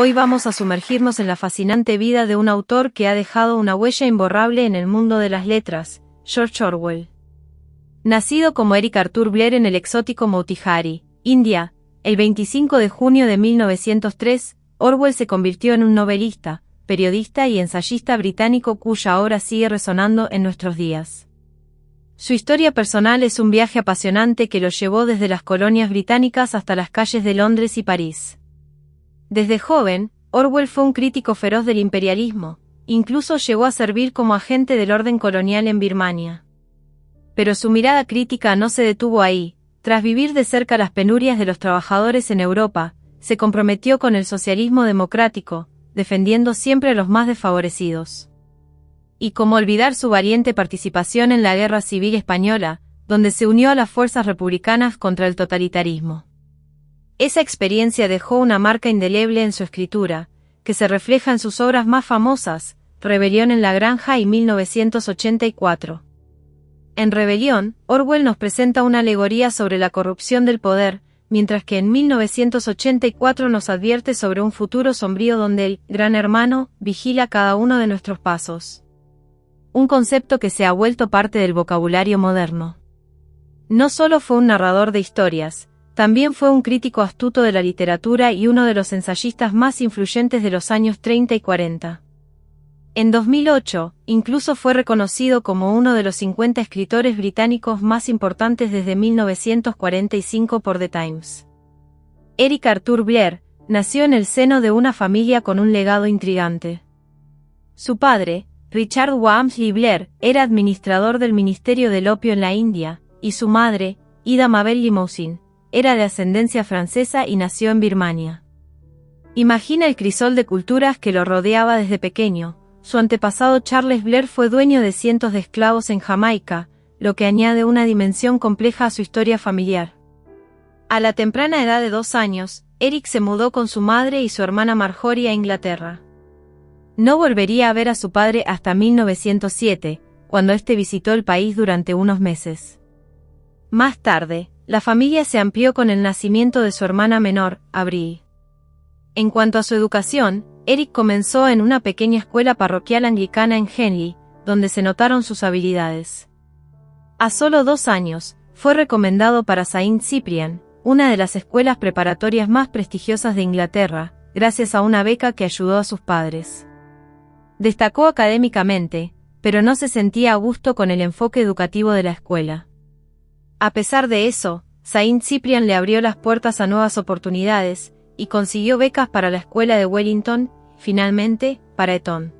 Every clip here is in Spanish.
Hoy vamos a sumergirnos en la fascinante vida de un autor que ha dejado una huella imborrable en el mundo de las letras, George Orwell. Nacido como Eric Arthur Blair en el exótico Motihari, India, el 25 de junio de 1903, Orwell se convirtió en un novelista, periodista y ensayista británico cuya obra sigue resonando en nuestros días. Su historia personal es un viaje apasionante que lo llevó desde las colonias británicas hasta las calles de Londres y París. Desde joven, Orwell fue un crítico feroz del imperialismo, incluso llegó a servir como agente del orden colonial en Birmania. Pero su mirada crítica no se detuvo ahí. Tras vivir de cerca las penurias de los trabajadores en Europa, se comprometió con el socialismo democrático, defendiendo siempre a los más desfavorecidos. Y cómo olvidar su valiente participación en la Guerra Civil Española, donde se unió a las fuerzas republicanas contra el totalitarismo. Esa experiencia dejó una marca indeleble en su escritura, que se refleja en sus obras más famosas, Rebelión en la Granja y 1984. En Rebelión, Orwell nos presenta una alegoría sobre la corrupción del poder, mientras que en 1984 nos advierte sobre un futuro sombrío donde el Gran Hermano vigila cada uno de nuestros pasos. Un concepto que se ha vuelto parte del vocabulario moderno. No solo fue un narrador de historias, también fue un crítico astuto de la literatura y uno de los ensayistas más influyentes de los años 30 y 40. En 2008, incluso fue reconocido como uno de los 50 escritores británicos más importantes desde 1945 por The Times. Eric Arthur Blair nació en el seno de una familia con un legado intrigante. Su padre, Richard Walmsley Blair, era administrador del Ministerio del Opio en la India, y su madre, Ida Mabel Limousin, era de ascendencia francesa y nació en Birmania. Imagina el crisol de culturas que lo rodeaba desde pequeño. Su antepasado Charles Blair fue dueño de cientos de esclavos en Jamaica, lo que añade una dimensión compleja a su historia familiar. A la temprana edad de 2 años, Eric se mudó con su madre y su hermana Marjorie a Inglaterra. No volvería a ver a su padre hasta 1907, cuando éste visitó el país durante unos meses. Más tarde, la familia se amplió con el nacimiento de su hermana menor, Avril. En cuanto a su educación, Eric comenzó en una pequeña escuela parroquial anglicana en Henley, donde se notaron sus habilidades. A solo 2 años, fue recomendado para Saint Cyprian, una de las escuelas preparatorias más prestigiosas de Inglaterra, gracias a una beca que ayudó a sus padres. Destacó académicamente, pero no se sentía a gusto con el enfoque educativo de la escuela. A pesar de eso, Saint Cyprian le abrió las puertas a nuevas oportunidades, y consiguió becas para la escuela de Wellington, finalmente, para Eton.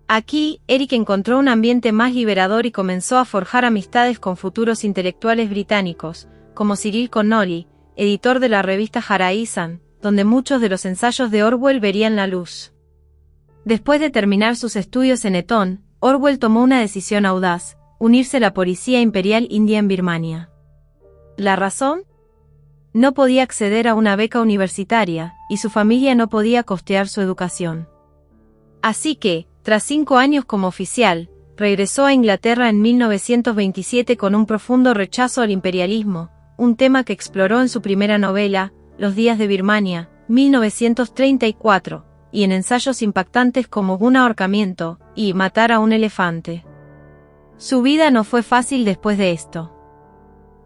Aquí, Eric encontró un ambiente más liberador y comenzó a forjar amistades con futuros intelectuales británicos, como Cyril Connolly, editor de la revista Horizon, donde muchos de los ensayos de Orwell verían la luz. Después de terminar sus estudios en Eton, Orwell tomó una decisión audaz: unirse a la Policía Imperial India en Birmania. ¿La razón? No podía acceder a una beca universitaria, y su familia no podía costear su educación. Así que, tras 5 años como oficial, regresó a Inglaterra en 1927 con un profundo rechazo al imperialismo, un tema que exploró en su primera novela, Los días de Birmania, 1934, y en ensayos impactantes como Un ahorcamiento, y Matar a un elefante. Su vida no fue fácil después de esto.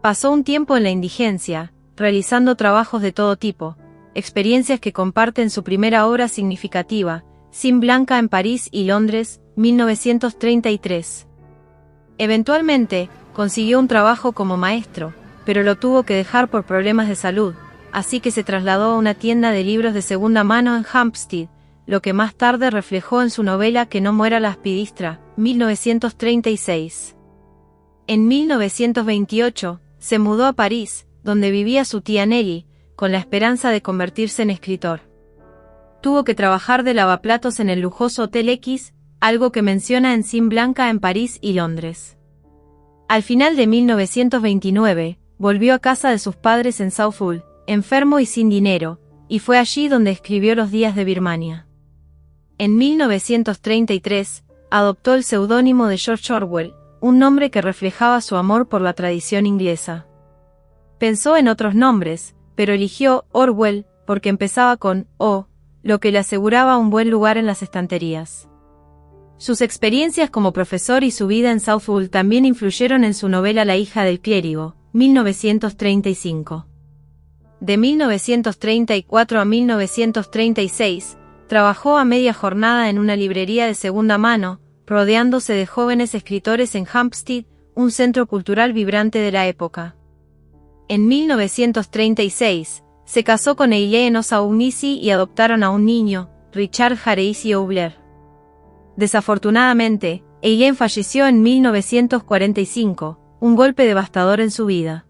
Pasó un tiempo en la indigencia, realizando trabajos de todo tipo, experiencias que comparte en su primera obra significativa, Sin Blanca en París y Londres, 1933. Eventualmente, consiguió un trabajo como maestro, pero lo tuvo que dejar por problemas de salud, así que se trasladó a una tienda de libros de segunda mano en Hampstead, lo que más tarde reflejó en su novela Que no muera la aspidistra, 1936. En 1928, se mudó a París, donde vivía su tía Nelly, con la esperanza de convertirse en escritor. Tuvo que trabajar de lavaplatos en el lujoso Hotel X, algo que menciona en Sin Blanca en París y Londres. Al final de 1929, volvió a casa de sus padres en Southall, enfermo y sin dinero, y fue allí donde escribió Los días de Birmania. En 1933, adoptó el seudónimo de George Orwell, un nombre que reflejaba su amor por la tradición inglesa. Pensó en otros nombres, pero eligió Orwell porque empezaba con O, lo que le aseguraba un buen lugar en las estanterías. Sus experiencias como profesor y su vida en Southwold también influyeron en su novela La hija del clérigo, 1935. De 1934 a 1936, trabajó a media jornada en una librería de segunda mano, rodeándose de jóvenes escritores en Hampstead, un centro cultural vibrante de la época. En 1936, se casó con Eileen O'Shaughnessy y adoptaron a un niño, Richard Harrison Oubler. Desafortunadamente, Eileen falleció en 1945, un golpe devastador en su vida.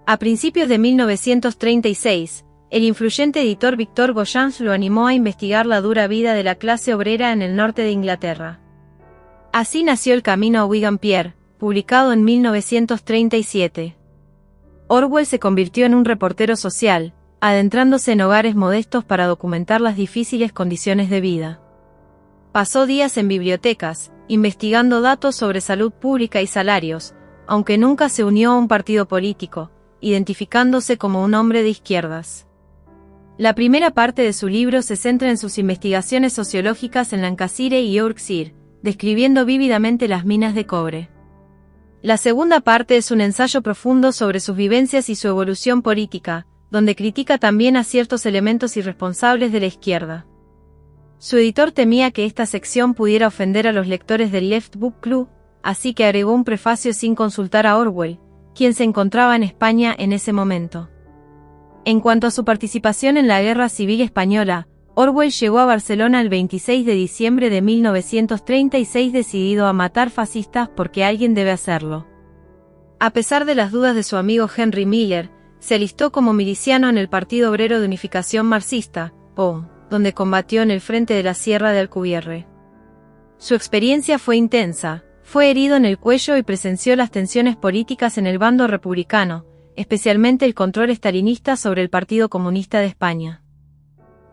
A principios de 1936, el influyente editor Victor Gollancz lo animó a investigar la dura vida de la clase obrera en el norte de Inglaterra. Así nació El camino a Wigan Pier, publicado en 1937. Orwell se convirtió en un reportero social, adentrándose en hogares modestos para documentar las difíciles condiciones de vida. Pasó días en bibliotecas, investigando datos sobre salud pública y salarios, aunque nunca se unió a un partido político, identificándose como un hombre de izquierdas. La primera parte de su libro se centra en sus investigaciones sociológicas en Lancashire y Yorkshire, describiendo vívidamente las minas de cobre. La segunda parte es un ensayo profundo sobre sus vivencias y su evolución política, donde critica también a ciertos elementos irresponsables de la izquierda. Su editor temía que esta sección pudiera ofender a los lectores del Left Book Club, así que agregó un prefacio sin consultar a Orwell, quien se encontraba en España en ese momento. En cuanto a su participación en la Guerra Civil Española, Orwell llegó a Barcelona el 26 de diciembre de 1936 decidido a matar fascistas porque alguien debe hacerlo. A pesar de las dudas de su amigo Henry Miller, se alistó como miliciano en el Partido Obrero de Unificación Marxista, POUM, donde combatió en el frente de la Sierra de Alcubierre. Su experiencia fue intensa, fue herido en el cuello y presenció las tensiones políticas en el bando republicano, especialmente el control estalinista sobre el Partido Comunista de España.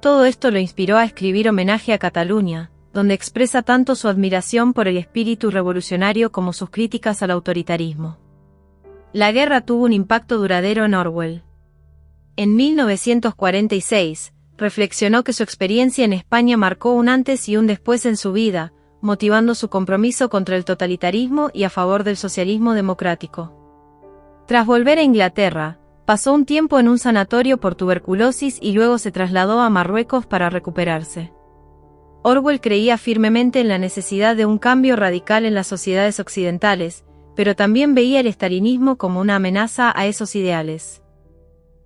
Todo esto lo inspiró a escribir Homenaje a Cataluña, donde expresa tanto su admiración por el espíritu revolucionario como sus críticas al autoritarismo. La guerra tuvo un impacto duradero en Orwell. En 1946, reflexionó que su experiencia en España marcó un antes y un después en su vida, motivando su compromiso contra el totalitarismo y a favor del socialismo democrático. Tras volver a Inglaterra, pasó un tiempo en un sanatorio por tuberculosis y luego se trasladó a Marruecos para recuperarse. Orwell creía firmemente en la necesidad de un cambio radical en las sociedades occidentales, pero también veía el estalinismo como una amenaza a esos ideales.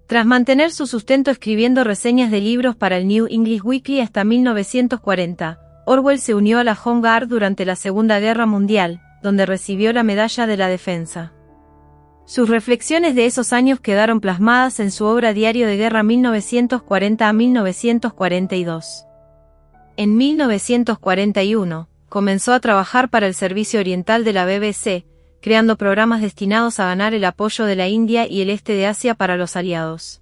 Tras mantener su sustento escribiendo reseñas de libros para el New English Weekly hasta 1940, Orwell se unió a la Home Guard durante la Segunda Guerra Mundial, donde recibió la Medalla de la Defensa. Sus reflexiones de esos años quedaron plasmadas en su obra Diario de Guerra 1940 a 1942. En 1941, comenzó a trabajar para el Servicio Oriental de la BBC, creando programas destinados a ganar el apoyo de la India y el este de Asia para los aliados.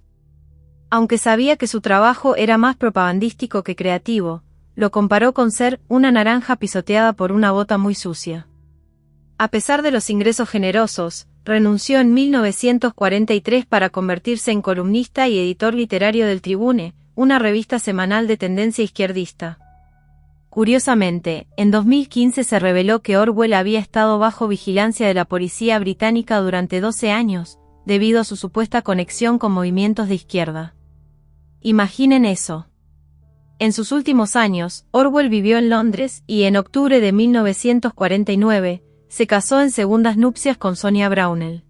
Aunque sabía que su trabajo era más propagandístico que creativo, lo comparó con ser una naranja pisoteada por una bota muy sucia. A pesar de los ingresos generosos, renunció en 1943 para convertirse en columnista y editor literario del Tribune, una revista semanal de tendencia izquierdista. Curiosamente, en 2015 se reveló que Orwell había estado bajo vigilancia de la policía británica durante 12 años, debido a su supuesta conexión con movimientos de izquierda. Imaginen eso. En sus últimos años, Orwell vivió en Londres y en octubre de 1949, se casó en segundas nupcias con Sonia Brownell.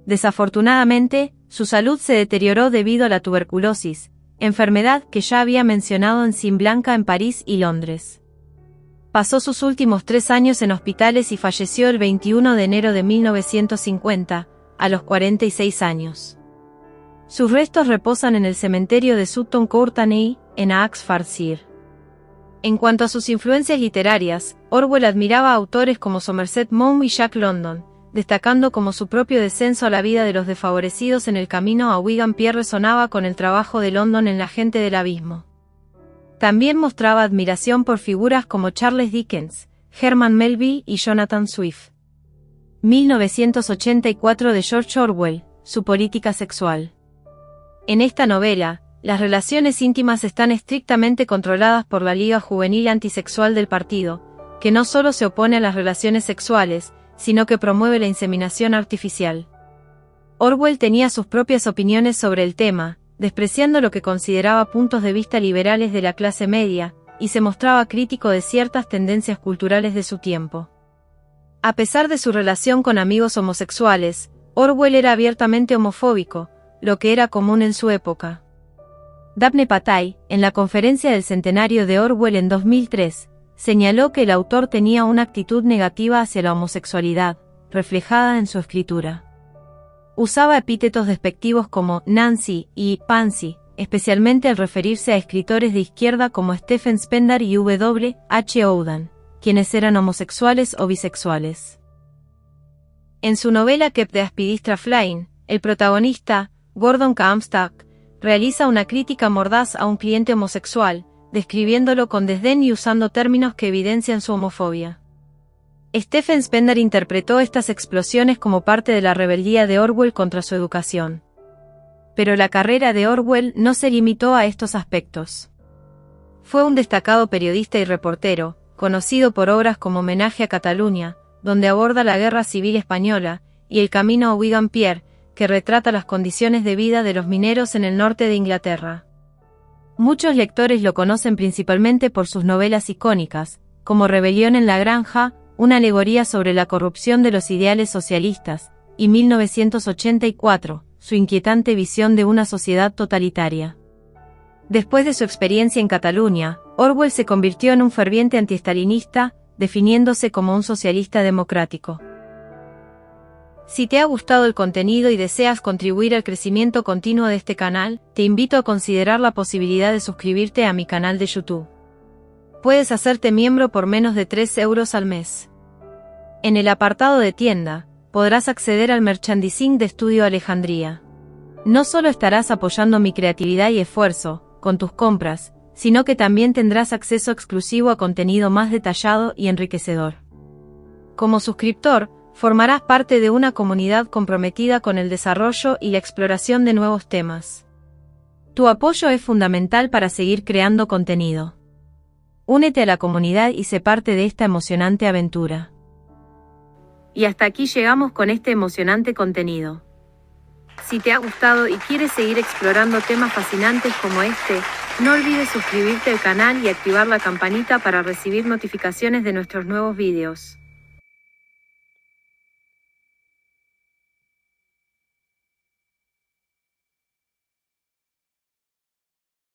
Desafortunadamente, su salud se deterioró debido a la tuberculosis, enfermedad que ya había mencionado en Sin Blanca en París y Londres. Pasó sus últimos 3 años en hospitales y falleció el 21 de enero de 1950, a los 46 años. Sus restos reposan en el cementerio de Sutton Courtenay, en Oxfordshire. En cuanto a sus influencias literarias, Orwell admiraba a autores como Somerset Maugham y Jack London, destacando como su propio descenso a la vida de los desfavorecidos en El camino a Wigan Pier resonaba con el trabajo de London en La gente del abismo. También mostraba admiración por figuras como Charles Dickens, Herman Melville y Jonathan Swift. 1984 de George Orwell, su política sexual. En esta novela, las relaciones íntimas están estrictamente controladas por la Liga Juvenil Antisexual del partido, que no solo se opone a las relaciones sexuales, sino que promueve la inseminación artificial. Orwell tenía sus propias opiniones sobre el tema, despreciando lo que consideraba puntos de vista liberales de la clase media, y se mostraba crítico de ciertas tendencias culturales de su tiempo. A pesar de su relación con amigos homosexuales, Orwell era abiertamente homofóbico, lo que era común en su época. Dabney Patay, en la conferencia del centenario de Orwell en 2003, señaló que el autor tenía una actitud negativa hacia la homosexualidad, reflejada en su escritura. Usaba epítetos despectivos como Nancy y Pansy, especialmente al referirse a escritores de izquierda como Stephen Spender y W. H. Auden, quienes eran homosexuales o bisexuales. En su novela Keep the Spidistra Flying, el protagonista, Gordon Comstock, realiza una crítica mordaz a un cliente homosexual, describiéndolo con desdén y usando términos que evidencian su homofobia. Stephen Spender interpretó estas explosiones como parte de la rebeldía de Orwell contra su educación. Pero la carrera de Orwell no se limitó a estos aspectos. Fue un destacado periodista y reportero, conocido por obras como Homenaje a Cataluña, donde aborda la Guerra Civil Española, y El Camino a Wigan Pier, que retrata las condiciones de vida de los mineros en el norte de Inglaterra. Muchos lectores lo conocen principalmente por sus novelas icónicas, como Rebelión en la Granja, una alegoría sobre la corrupción de los ideales socialistas, y 1984, su inquietante visión de una sociedad totalitaria. Después de su experiencia en Cataluña, Orwell se convirtió en un ferviente antiestalinista, definiéndose como un socialista democrático. Si te ha gustado el contenido y deseas contribuir al crecimiento continuo de este canal, te invito a considerar la posibilidad de suscribirte a mi canal de YouTube. Puedes hacerte miembro por menos de 3 euros al mes. En el apartado de tienda, podrás acceder al merchandising de Estudio Alejandría. No solo estarás apoyando mi creatividad y esfuerzo, con tus compras, sino que también tendrás acceso exclusivo a contenido más detallado y enriquecedor. Como suscriptor, formarás parte de una comunidad comprometida con el desarrollo y la exploración de nuevos temas. Tu apoyo es fundamental para seguir creando contenido. Únete a la comunidad y sé parte de esta emocionante aventura. Y hasta aquí llegamos con este emocionante contenido. Si te ha gustado y quieres seguir explorando temas fascinantes como este, no olvides suscribirte al canal y activar la campanita para recibir notificaciones de nuestros nuevos vídeos.